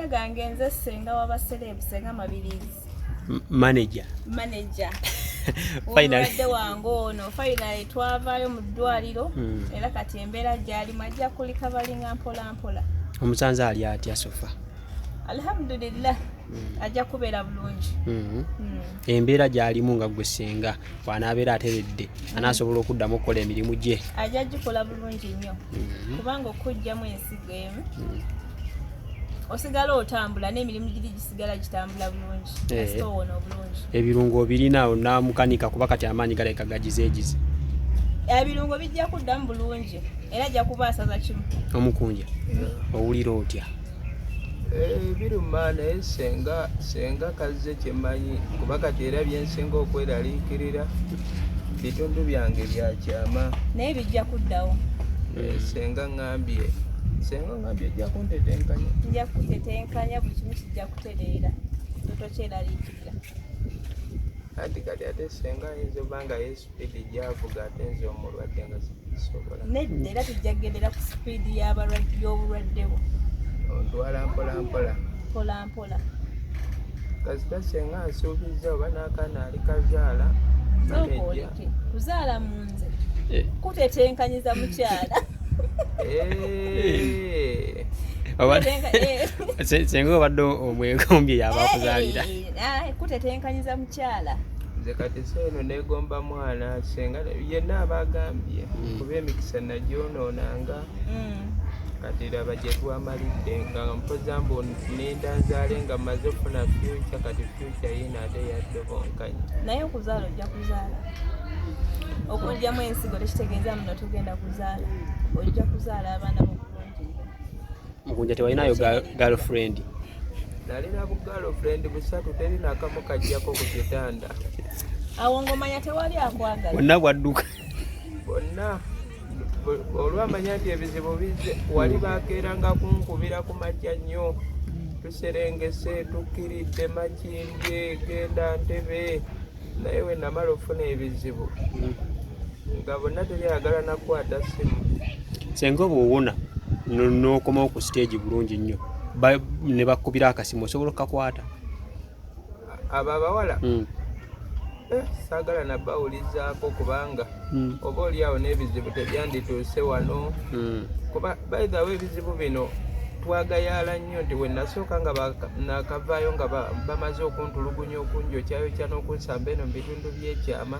Amanya gange nze senga wa baserebu senga mabirizi. Manager. Finally wange ono finally twavaayo mu ddwaliro era kati embeera gyali majja kulikabalinga mpola. Omusanze atya sofa? Alhamdulillah. Ajja kubeera bulungi. Embeera gyalimu nga gwe senga bw'anaabeera ateredde anaasobola okuddamu okukola emirimu gye. Ajja gikola bulungi nnyo kubanga okujjamu ensigo emu osigala otambula n'emirimu giri gisigala gitambula bulungi kasita owona obulungi. Ebirungo birina namukanika kuba kati amaanyi galabika gagizeegize. Ebirungo bijja kuddamu bulungi era ajja kubaasaza kimu. Omukunja owulira otya? Biruma naye senga kazze kyemanyi kuba kati era byensinga okweraliikirira bitundu byange byakyama naye bijja kuddawo. Senga ngambye ejja kuntetenkanya. Nja kutetenkanya buli kimu kijja kutereera totokyeraliikirira. Anti kati ate senga ayinza oba nga yesipidi gyavuga ate nze omulwadde nga sisobola. Nedda era tujja kugendera ku sipiidi y'obulwaddewo. Ontwala mpola. Kasita senga asuubizza oba n'akaana ali kazaala Zokooleke kuzaala mu nze kutetenkanyiza mukyala. Senga obadde omwegombye yabakuzaalira. Kutetenkanyiza mukyala. Nze kati seeno neegomba mwana senga yenna abagambye kuba emikisa nagyonoonanga. Kati laba gye twamalidde nga mpoza mbu ninda nzaale nga mmaze okufuna future kati future yina ate yadde bonkanya. Naye okuzaala ojja kuzaala. Okugyamu ensigo tekitegeeza muno tugenda kuzaala. Ojja kuzaala abaana b'obulungi. Mukunja tewalinayo girlfriend? Nalina bu girlfriend busatu teri nakamu kajjako ku kitanda. Awo ng'omanya tewali akwagala. Bonna bwadduka. Bonna olwamanya nti ebizibu bizze wali bakeeranga kunkubira ku majja nnyo tuserengese tukkiridde Makindye genda Ntebe naye we namala ofuna ebizibu nga bonna teryagala nakwata ssimu. Senga oba owona n'okomawo ku stage bulungi nnyo ne bakkubira akasimu osobola okukakwata? Abo abawala saagala nabawulizaako kubanga oba oliawo n'ebizibu tebyandituuse wano kuba by the way ebizibu bino twagayaala nnyo nti we nasooka nga nakavaayo nga bamaze okuntulugunya okunjokyayo n'okunsamba eno mu bitundu by'ekyama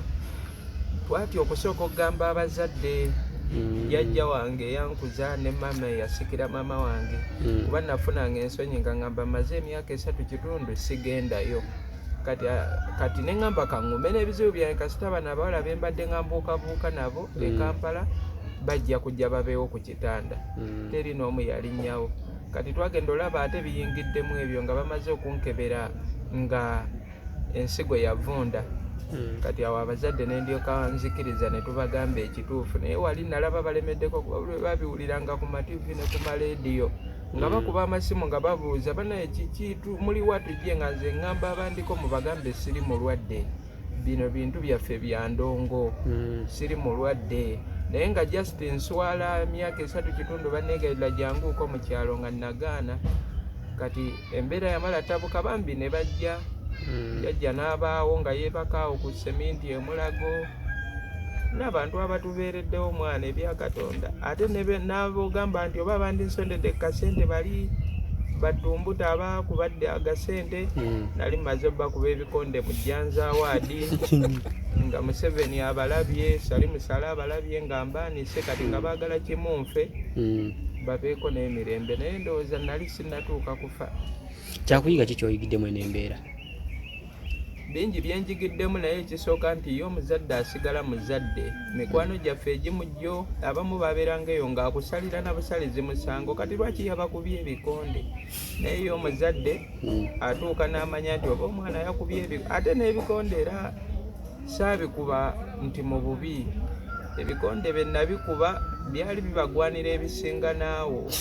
twatyo okusooka okugamba abazadde jjajja wange yankuza ne mama yasikira mama wange kuba nafunanga ensonyi nga ngamba maze emyaka 3 sigendayo. Kati neŋŋamba kaŋŋume n'ebizibu byange kasita bano abawala be mbadde nga mbuukabuuka nabo e Kampala bajja kujja babeewo ku kitanda teri n'omu yalinnyawo. Kati twagenda olaba ate biyingiddemu ebyo nga bamaze okunkebera nga ensigo yavunda. Kati awo abazadde ne ndyoka nzikiriza ne tubagamba ekituufu naye wali nalaba balemeddeko kuba buli babiwuliranga ku mativi ne ku maleediyo nga bakuba amasimu nga babuuza banaye kikiitu muli watujje nga nze ŋŋamba abandiko mubagambe siri mulwadde bino bintu byaffe bya ndongo siri mulwadde naye nga just nswala myaka 3 banneegerera janguuko mu kyalo nga nagaana. Kati embeera yamala tabuka bambi ne bajja yajja n'abaawo nga yeebakaawo ku seminti emulago n'abantu abatubeereddewo mwana ebya Katonda ate n'abogamba nti oba bandinsondedde kasente bali batumbuta abakubadde agasente nali maze bakuba ebikonde mu Jjanza Awaadi nga Museveni abalabye Salimu Sala abalabye nga mbaanise kati nga baagala kimu nfe babeeko n'emirembe naye ndowooza nali sinnatuuka kufa. Kyakuyiga ki kyoyigiddemu enembeera? Bingi byenjigiddemu naye ekisooka nti ye omuzadde asigala muzadde. Mikwano gyaffe egimu jjo abamu babeerangaeyo ng'akusalira na busalizi musango kati lwaki yabakubye ebikonde naye ye omuzadde atuuka n'amanya nti oba omwana yakubye ebikonde ate n'ebikonde era saabikuba nti mu bubi ebikonde bye nabikuba byali bibagwanira ebisinga naawo.